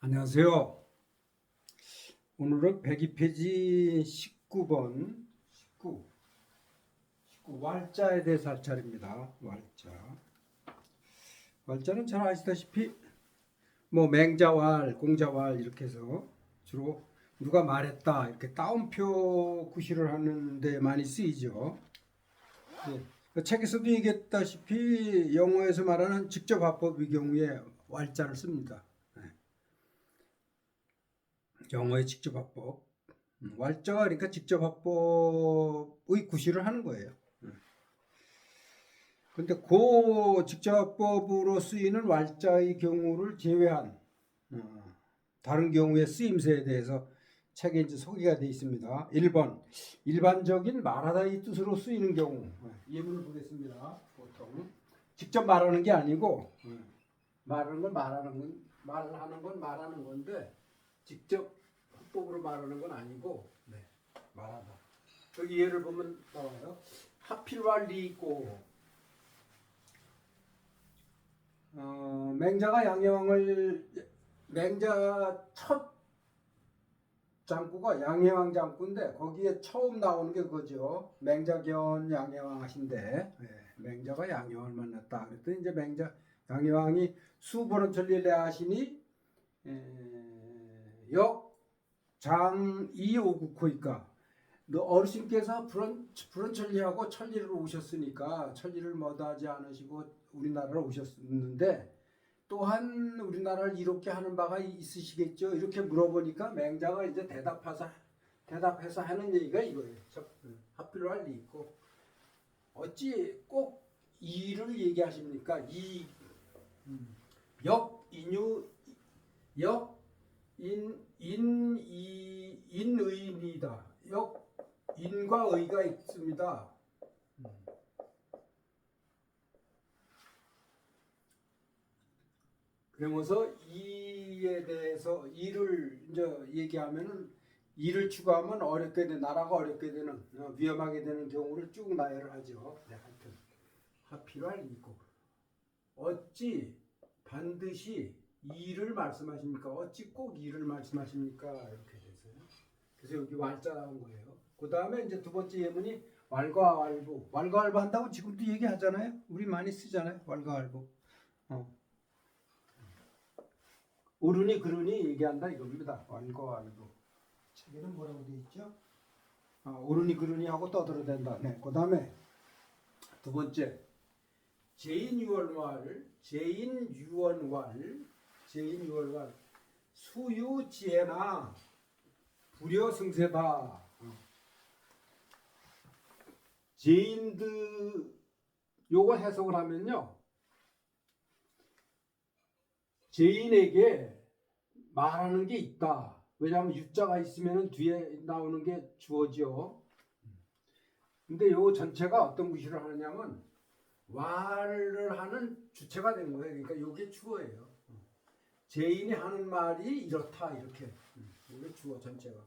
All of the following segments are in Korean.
안녕하세요. 오늘은 102페이지 19번 19 왈자에 대해서 할 차례입니다. 왈자는 잘 아시다시피 맹자왈, 공자왈 이렇게 해서 주로 누가 말했다 이렇게 따옴표 구실을 하는 데 많이 쓰이죠. 네. 그 책에서도 얘기했다시피 영어에서 말하는 직접화법의 경우에 왈자를 씁니다. 영어의 직접화법. 왈자가 그러니까 직접화법의 구실을 하는 거예요. 근데 그 직접화법으로 쓰이는 왈자의 경우를 제외한 다른 경우의 쓰임새에 대해서 책에 이제 소개가 되어 있습니다. 1번 일반적인 말하다의 뜻으로 쓰이는 경우. 예문을 보겠습니다. 보통 직접 말하는 게 아니고 말하는 건 말하는 건데 직접 합법으로 말하는 건 아니고 말하다. 여기 예를 보면 나와요. 하필왈리 있고 맹자 첫 장구가 양해왕 장구인데 거기에 처음 나오는 게 그거죠. 맹자견 양해왕 하신데 맹자가 양해왕을 만났다. 그랬더니 이제 양해왕이 수보는 천리를 하시니 장이오국호이까 너 어르신께서 불원 천리하고 천리를 오셨으니까 천리를 머다하지 않으시고 우리나라로 오셨는데 또한 우리나라를 이롭게 하는 바가 있으시겠죠? 이렇게 물어보니까 맹자가 이제 대답해서 하는 얘기가 이거예요. 하필로 할 리 있고 어찌 꼭 이를 얘기하십니까? 인유 인의이다. 인과 의가 있습니다. 그러면서 이에 대해서 이를 이제 얘기하면은 이를 추구하면 어렵게 되는 나라가 어렵게 되는 위험하게 되는 경우를 쭉 나열을 하죠. 하여튼 하필할 있고 어찌 반드시 이를 말씀하십니까? 어찌 꼭 이를 말씀하십니까? 이렇게 돼서요. 그래서 여기 왈자 나온 거예요. 그 다음에 이제 두 번째 예문이 왈가왈부. 왈가왈부 한다고 지금도 얘기하잖아요. 우리 많이 쓰잖아요. 왈가왈부. 어른이 그러니 얘기한다 이겁니다. 왈가왈부. 책에는 뭐라고 되어 있죠? 어른이 그러니 하고 떠들어댄다. 네. 그 다음에 두 번째 제인유월왈 수유지혜나 불여승세다. 제인들 요거 해석을 하면요. 제인에게 말하는 게 있다. 왜냐하면 유자가 있으면 뒤에 나오는 게 주어죠. 근데 요 전체가 어떤 구실을 하느냐면 말을 하는 주체가 되는 거예요. 그러니까 요게 주어예요. 제인이 하는 말이 이렇다 이렇게. 이게 주어 전체가.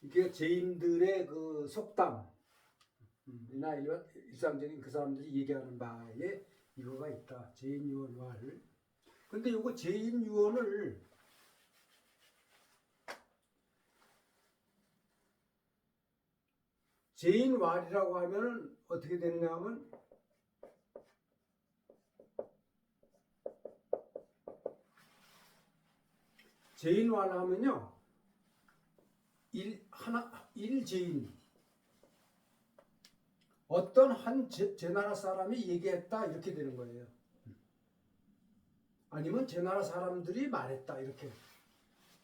이게 제인들의 그 속담 이나 일상적인 그 사람들이 얘기하는 바에 이거가 있다. 제인유언왈. 근데 요거 제인유언을 제인왈이라고 하면은 어떻게 되느냐 하면 제인왈 하면요. 일제인 어떤 한 제나라 사람이 얘기했다 이렇게 되는 거예요. 아니면 제나라 사람들이 말했다 이렇게.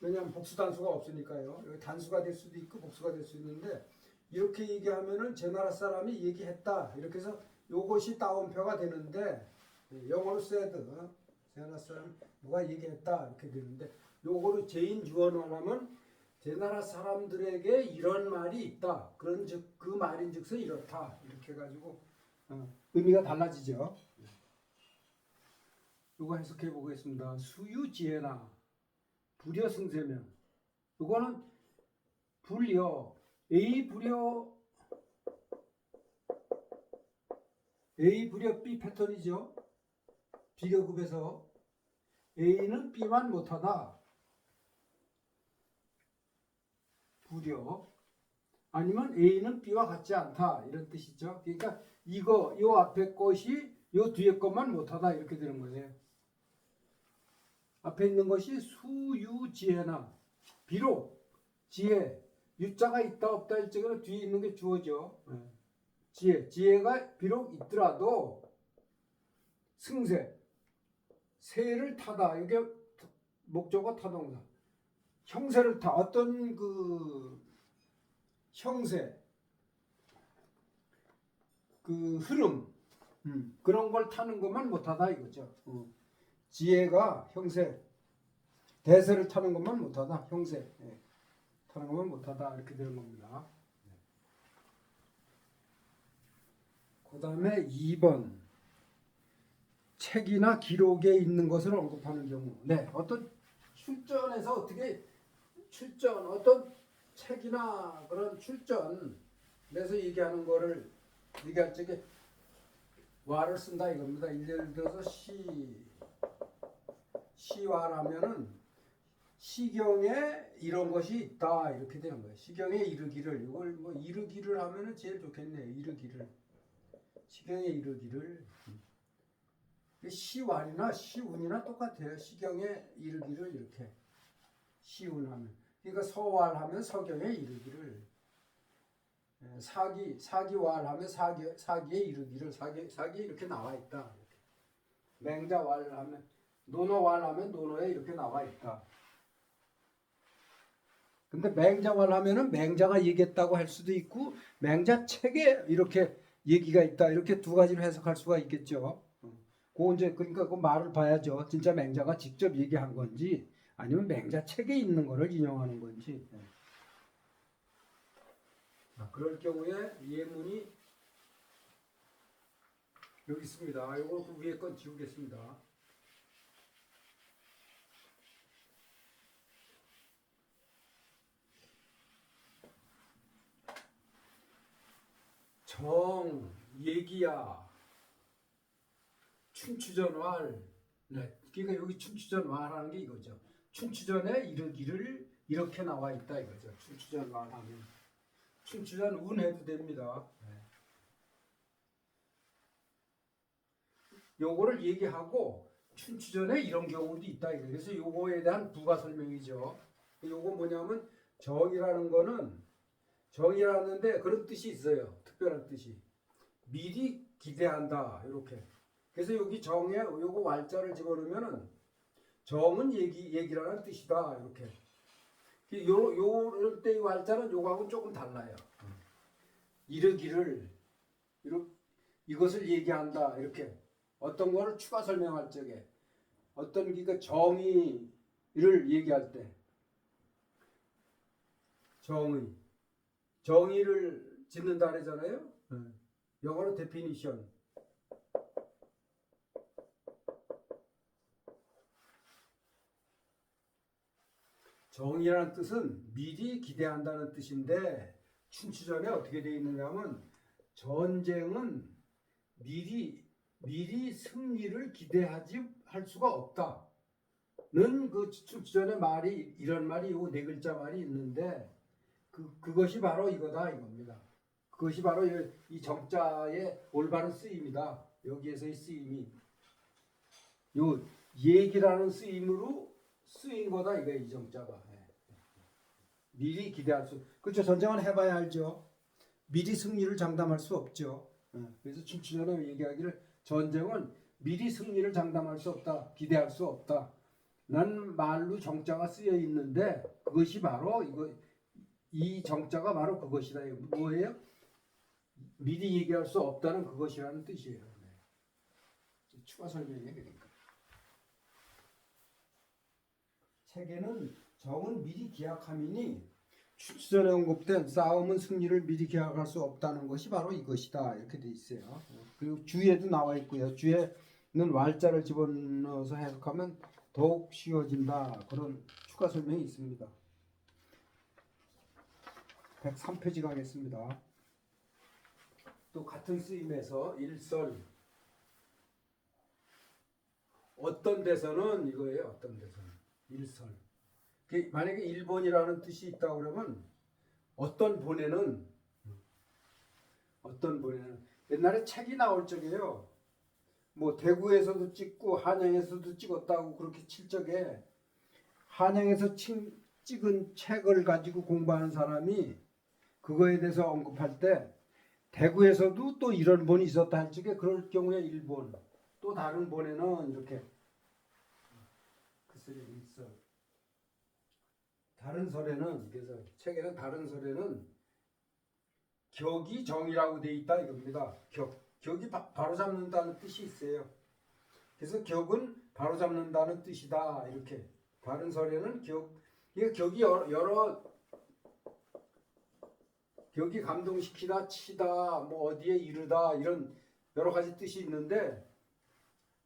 왜냐하면 복수 단수가 없으니까요. 여기 단수가 될 수도 있고 복수가 될 수 있는데 이렇게 얘기하면은 제나라 사람이 얘기했다 이렇게 해서 요것이 따옴표가 되는데 영어로 said 제나라 사람 누가 얘기했다 이렇게 되는데 요거를 제인 유언하면 제나라 사람들에게 이런 말이 있다. 그런 즉 그 말인즉슨 이렇다. 이렇게 해가지고 의미가 달라지죠. 이거 해석해 보겠습니다. 수유지혜나 불여승세면 이거는 불여 A 불여 B 패턴이죠. 비교급에서 A는 B만 못하다. 부려. 아니면 A는 B와 같지 않다. 이런 뜻이죠. 그러니까 요 앞에 것이 요 뒤에 것만 못하다. 이렇게 되는 거예요. 앞에 있는 것이 수유지혜나 비록 지혜 유자가 있다 없다 할 적에는 뒤에 있는 게 주어져. 지혜가 비록 있더라도 승세 세를 타다. 이게 목적어 타동사. 형세를 타. 어떤 그 형세 그 흐름 그런 걸 타는 것만 못하다 이거죠. 지혜가 형세 대세를 타는 것만 못하다. 형세 타는 것만 못하다. 이렇게 되는 겁니다. 그 다음에 2번 책이나 기록에 있는 것을 언급하는 경우. 네, 어떤 출전에서 어떻게 어떤 책이나 그런 출전에서 얘기하는 거를 얘기할 적에 와를 쓴다 이겁니다. 예를 들어서 시와라면은 시경에 이런 것이 있다 이렇게 되는 거예요. 시경에 이르기를 이걸 뭐 이르기를 하면은 제일 좋겠네요. 이르기를 시경에 이르기를 시왈이나 시운이나 똑같아요. 시경에 이르기를 이렇게 시운하면 그러니까 서왈하면 서경에 이르기를 사기왈하면 사기에 이르기를 사기에 이렇게 나와 있다. 이렇게. 맹자왈하면 논어왈하면 논어에 이렇게 나와 있다. 근데 맹자왈하면은 맹자가 얘기했다고 할 수도 있고 맹자 책에 이렇게 얘기가 있다. 이렇게 두 가지로 해석할 수가 있겠죠. 그러니까 그 말을 봐야죠. 진짜 맹자가 직접 얘기한 건지 아니면 맹자 책에 있는 거를 인용하는 건지. 그럴 경우에 예문이 여기 있습니다. 이거 그 위에 건 지우겠습니다. 정, 얘기야, 춘추전왈. 네. 그러니까 여기 춘추전왈하는 게 이거죠. 춘추전에 이르기를 이렇게 나와 있다 이거죠. 춘추전왈하면 춘추전 운해도 됩니다. 요거를 얘기하고 춘추전에 이런 경우도 있다. 그래서 요거에 대한 부가 설명이죠. 요거 뭐냐면 정이라는데 그런 뜻이 있어요. 특별한 뜻이. 미리 기대한다. 이렇게. 그래서 여기 정에 요거 왈자를 집어넣으면은 정은 얘기라는 뜻이다. 이렇게. 요럴 때 왈자는 요거하고 조금 달라요. 이르기를 이것을 얘기한다. 이렇게. 어떤 거를 추가 설명할 적에 어떤 그 정의를 얘기할 때 정의를 짓는다 그러잖아요. 영어로 definition. 정의라는 뜻은 미리 기대한다는 뜻인데 춘추전에 어떻게 되어 있느냐면 전쟁은 미리 승리를 기대하지 할 수가 없다는 그 춘추전의 말이 이런 말이 요 네 글자 말이 있는데 그것이 바로 이거다 이겁니다. 그것이 바로 이 정자의 올바른 쓰임이다. 여기에서의 쓰임이 요 얘기라는 쓰임으로 쓰인 거다 이거야 이 정자가. 미리 기대할 수. 그렇죠. 전쟁은 해봐야 알죠. 미리 승리를 장담할 수 없죠. 그래서 춘추전에 얘기하기를 전쟁은 미리 승리를 장담할 수 없다. 기대할 수 없다. 난 말로 정자가 쓰여 있는데 그것이 바로 이 정자가 바로 그것이다. 뭐예요? 미리 얘기할 수 없다는 그것이라는 뜻이에요. 추가 설명이에요. 그러니까. 책에는 정은 미리 기약함이니 춘추전에 언급된 싸움은 승리를 미리 기약할 수 없다는 것이 바로 이것이다. 이렇게 돼 있어요. 그리고 주에도 나와 있고요. 주에는 왈자를 집어넣어서 해석하면 더욱 쉬워진다. 그런 추가 설명이 있습니다. 103페이지 가겠습니다. 또 같은 쓰임에서 일설 어떤 데서는 이거예요. 어떤 데서는 일설. 만약에 1번이라는 뜻이 있다 그러면 어떤 본에는 옛날에 책이 나올 적에요. 뭐 대구에서도 찍고 한양에서도 찍었다고 그렇게 칠 적에 한양에서 찍은 책을 가지고 공부하는 사람이 그거에 대해서 언급할 때 대구에서도 또 이런 본이 있었다 할 적에 그럴 경우에 1본 또 다른 본에는 이렇게 글쎄 있어. 다른 설에는 그래서 책에는 다른 설에는 격이 정이라고 돼 있다 이겁니다. 격이 바로 잡는다는 뜻이 있어요. 그래서 격은 바로 잡는다는 뜻이다 이렇게. 다른 설에는 격이 여러 격이 감동시키다, 치다, 뭐 어디에 이르다 이런 여러 가지 뜻이 있는데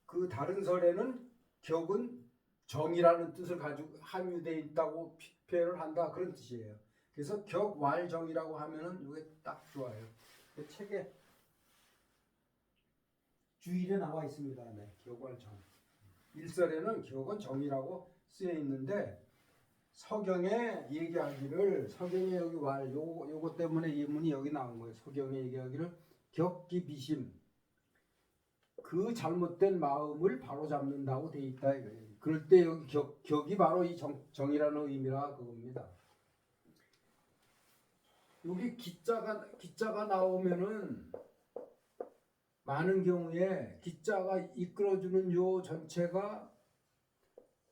그 다른 설에는 격은 정이라는 뜻을 가지고 함유되어 있다고 표현을 한다 그런 뜻이에요. 그래서 격왈정이라고 하면은 이게 딱 좋아요. 그 책에 주일에 나와 있습니다. 네, 격왈정. 일설에는 격은 정이라고 쓰여 있는데 서경에 얘기하기를 서경에 여기 요거 때문에 예문이 여기 나온 거예요. 서경에 얘기하기를 격기비심 그 잘못된 마음을 바로잡는다고 돼 있다 이거예요. 그럴 때 여기 격이 바로 이 정이라는 의미라 그겁니다. 여기 기자가 나오면은 많은 경우에 기자가 이끌어주는 요 전체가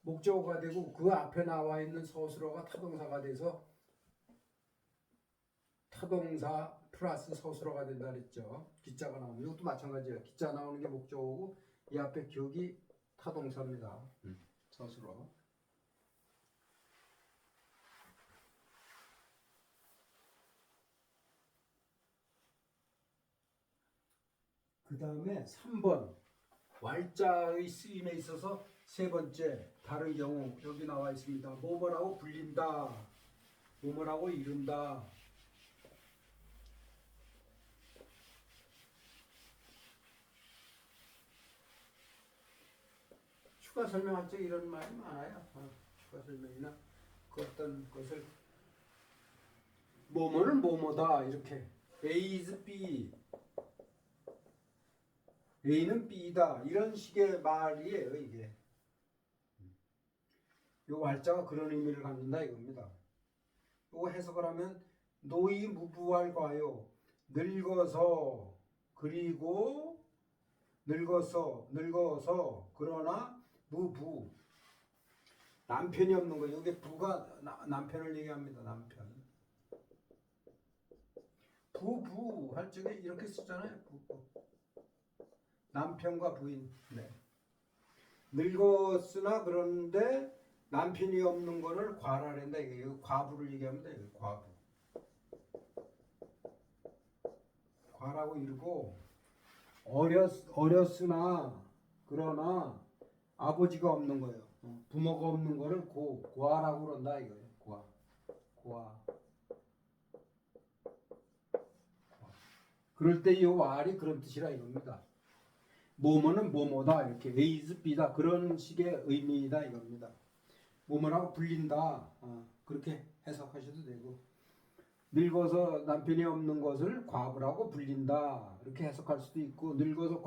목적어가 되고 그 앞에 나와 있는 서술어가 타동사가 돼서 타동사 플러스 서술어가 된다 그랬죠. 기자가 나오면 이것도 마찬가지예요. 기자 나오는 게 목적어고 이 앞에 격이 타동사입니다. 서술어. 그 다음에 3번 왈자의 쓰임에 있어서 세 번째 다른 경우 여기 나와 있습니다. 뭐뭐라고 불린다, 뭐뭐라고 이른다. 추가 설명할 때 이런 말이 많아요. 추가 설명이나 그 어떤 것을 뭐뭐는 뭐뭐다 이렇게 A is B, A는 B다 이런 식의 말이에요 이게. 요 왈자가 그런 의미를 갖는다 이겁니다. 요거 해석을 하면 노이 무부활과요 늙어서 그리고 늙어서 그러나 무부 남편이 없는 거예요. 여기 부가 남편을 얘기합니다. 남편. 부부 할 적에 이렇게 쓰잖아요. 부부. 남편과 부인. 네. 늙었으나 그런데 남편이 없는 거를 과라랜다. 이게 과부를 얘기합니다. 이게 과부. 과라고 이르고 어렸으나 그러나 아버지가 없는 거예요. 부모가 없는 거를 고아라고 그런다 이거예요. 고아. 그럴 때 이 왈이 그런 뜻이라 이겁니다. 뭐뭐는 뭐뭐다 이렇게 A is B다 그런 식의 의미이다 이겁니다. 뭐뭐라고 불린다 그렇게 해석하셔도 되고 늙어서 남편이 없는 것을 과부라고 불린다 이렇게 해석할 수도 있고 늙어서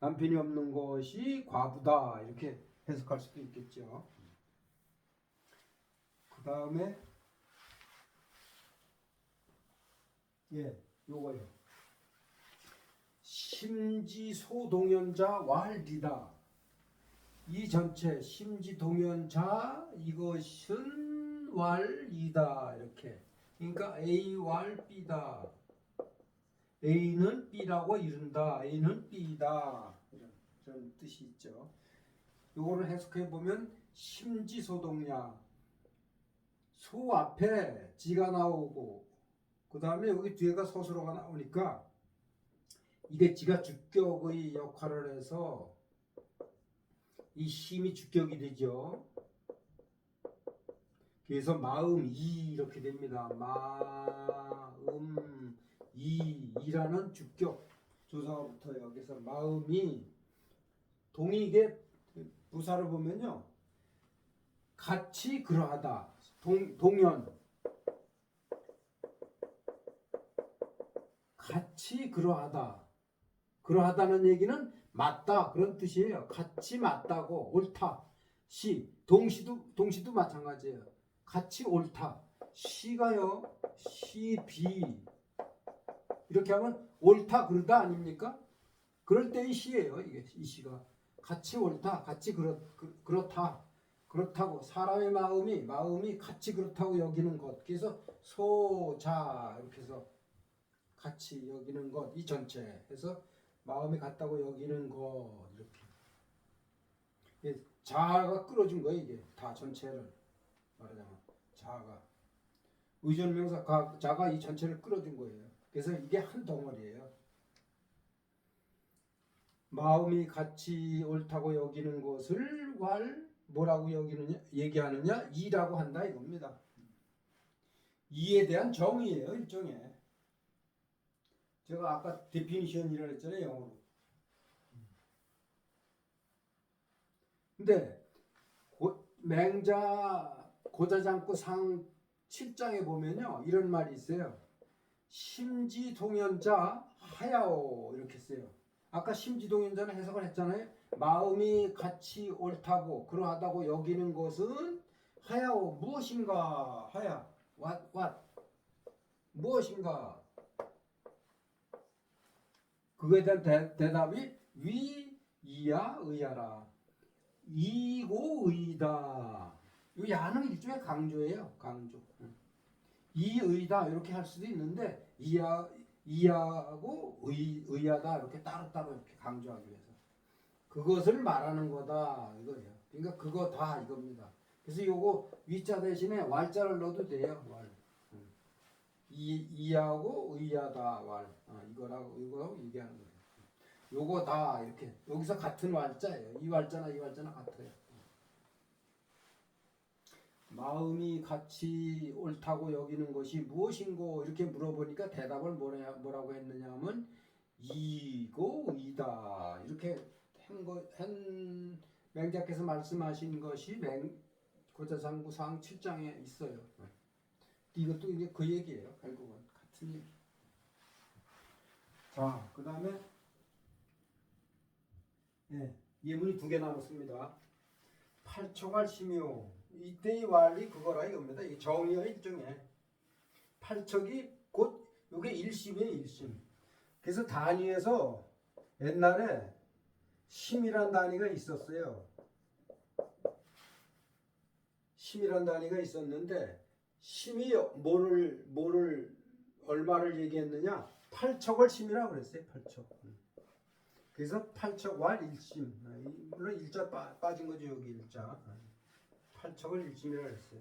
남편이 없는 것이 과부다 이렇게 해석할 수도 있겠죠. 그 다음에 요거요. 심지소동연자 왈리다. 이 전체 심지동연자 이것은 왈이다 이렇게. 그러니까 A 왈 B다. A는 B라고 이른다. A는 B다. 이런 뜻이 있죠. 요거를 해석해 보면 심지소동야 소 앞에 지가 나오고 그 다음에 여기 뒤에가 서술어가 나오니까 이게 지가 주격의 역할을 해서 이 심이 주격이 되죠. 그래서 마음 이 이렇게 됩니다. 마음 이라는 주격 조사부터 여기서 마음이 동이게 부사를 보면요. 같이 그러하다. 동연. 같이 그러하다. 그러하다는 얘기는 맞다 그런 뜻이에요. 같이 맞다고 옳다. 동시도 마찬가지예요. 같이 옳다. 시가요. 시비 이렇게 하면 옳다 그러다 아닙니까? 그럴 때의 시예요. 이게 이 시가 같이 옳다, 같이 그렇다, 그렇다고 사람의 마음이 같이 그렇다고 여기는 것. 그래서 소자 이렇게 해서 같이 여기는 것 이 전체 해서 마음이 같다고 여기는 것 이렇게 자아가 끌어준 거예요. 이게 다 전체를 말하자면 자아가 의존명사 자가 이 전체를 끌어준 거예요. 그래서 이게 한 덩어리예요. 마음이 같이 옳다고 여기는 것을 뭐라고 얘기하느냐 이라고 한다 이겁니다. 이에 대한 정의예요. 일종의 제가 아까 데피니션이라고 했잖아요. 영어로. 근데 맹자 고자장구 상 7장에 보면요 이런 말이 있어요. 심지동연자 하야오 이렇게 써요. 아까 심지동연자는 해석을 했잖아요. 마음이 같이 옳다고 그러하다고 여기는 것은 하야오 무엇인가 하야 what 무엇인가 그거에 대한 대답이 이야 의야라 이고 의다. 이 야는 일종의 강조예요. 강조. 이의다 이렇게 할 수도 있는데 이하고 의하다 이렇게 따로따로 이렇게 강조하기 위해서 그것을 말하는 거다 이거예요. 그러니까 그거 다 이겁니다. 그래서 요거 위자 대신에 왈자를 넣어도 돼요. 왈. 이하고 의하다 왈. 이거라고 얘기하는 거예요. 요거 다 이렇게 여기서 같은 왈자예요. 이 왈자나 같아요. 마음이 같이 옳다고 여기는 것이 무엇인고 이렇게 물어보니까 대답을 뭐라고 했느냐 하면 이고 이다 이렇게 한 맹자께서 말씀하신 것이 고자상구상 7장에 있어요. 이것도 이제 그 얘기예요. 결국은 같은 얘기. 자, 그 다음에 예문이 2개 남았습니다. 팔초갈 심요 이때의 왈이 그거라 이겁니다. 이 정의의 일종의 팔척이 곧 이게 일심이에요. 일심. 그래서 단위에서 옛날에 심이란 단위가 있었어요. 심이란 단위가 있었는데 심이 뭐를 얼마를 얘기했느냐? 팔척을 심이라고 그랬어요. 팔척. 그래서 팔척왈 일심. 물론 일자 빠진 거죠. 여기 일자. 팔척을 일심이라고 했어요.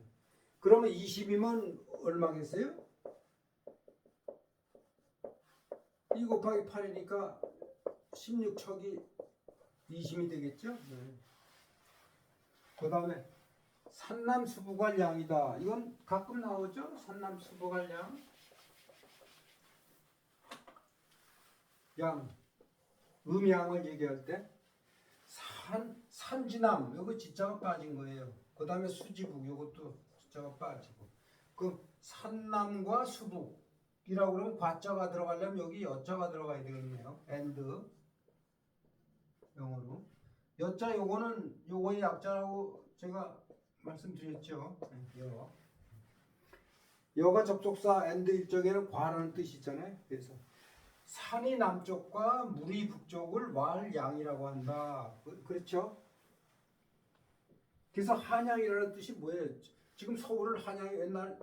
그러면 20이면 얼마겠어요? 2 곱하기 8이니까 16척이 20이 되겠죠? 그 다음에 산남수부갈 양이다. 이건 가끔 나오죠? 산남수부갈 양. 양. 음양을 얘기할 때 산지남 요거 지자가 빠진 거예요. 그 다음에 수지북 요것도 지자가 빠지고 그 산남과 수북이라고 그러면 과자가 들어가려면 여기 여자가 들어가야 되겠네요. and 영어로 여자 요거는 요거의 약자라고 제가 말씀드렸죠. 여가 접속사 and 일적에는 과라는 뜻이 있잖아요. 그래서 산이 남쪽과 물이 북쪽을 왈양이라고 한다. 그렇죠? 그래서 한양이라는 뜻이 뭐예요? 지금 서울을 한양 옛날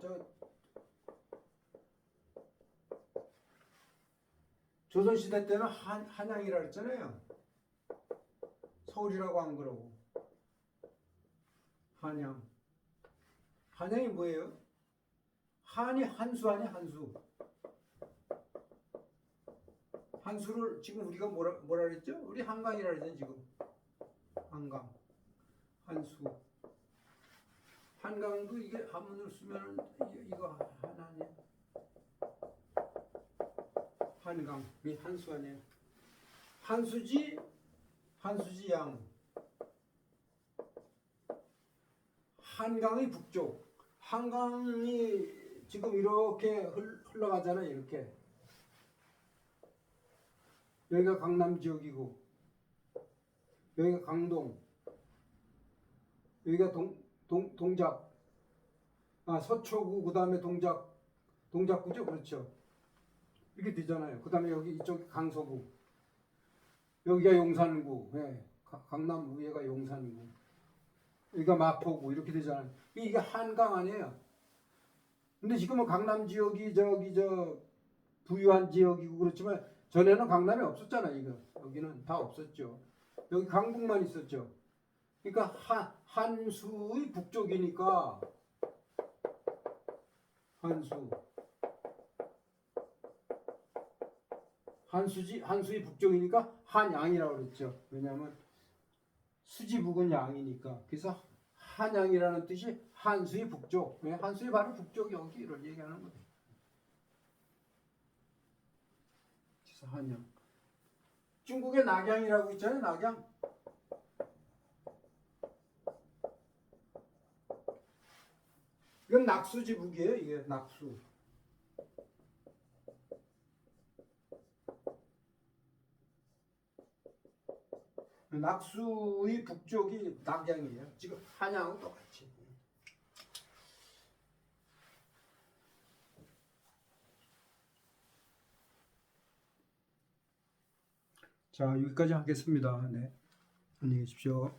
조선시대 때는 한양이라 그랬잖아요. 서울이라고 안 그러고 한양. 한양이 뭐예요? 한이 한수 아니 한수. 한수를 지금 우리가 뭐라 그랬죠? 우리 한강이라 그러잖아요. 지금 한강, 한수. 한강도 이게 한문으로 쓰면 이거 하나네. 한강, 이 한수 아니에요. 한수지 양. 한강의 북쪽. 한강이 지금 이렇게 흘러가잖아요. 이렇게. 여기가 강남 지역이고, 여기가 강동, 여기가 동작, 서초구, 그 다음에 동작구죠. 그렇죠. 이렇게 되잖아요. 그 다음에 여기 이쪽이 강서구, 여기가 용산구, 예. 강남 위에가 용산구, 여기가 마포구, 이렇게 되잖아요. 이게 한강 아니에요. 근데 지금은 강남 지역이 부유한 지역이고 그렇지만 전에는 강남이 없었잖아요. 이거 여기는 다 없었죠. 여기 강북만 있었죠. 그러니까 한수의 북쪽이니까 한수의 북쪽이니까 한양이라고 그랬죠. 왜냐하면 수지북은 양이니까. 그래서 한양이라는 뜻이 한수의 북쪽. 한수의 바로 북쪽 여기를 얘기하는 거예요. 그래서 한양. 중국의 낙양이라고 있잖아요. 낙양. 이건 낙수지북이에요. 이게 낙수. 낙수의 북쪽이 낙양이에요. 지금 한양하고 똑같이. 자, 여기까지 하겠습니다. 네. 안녕히 계십시오.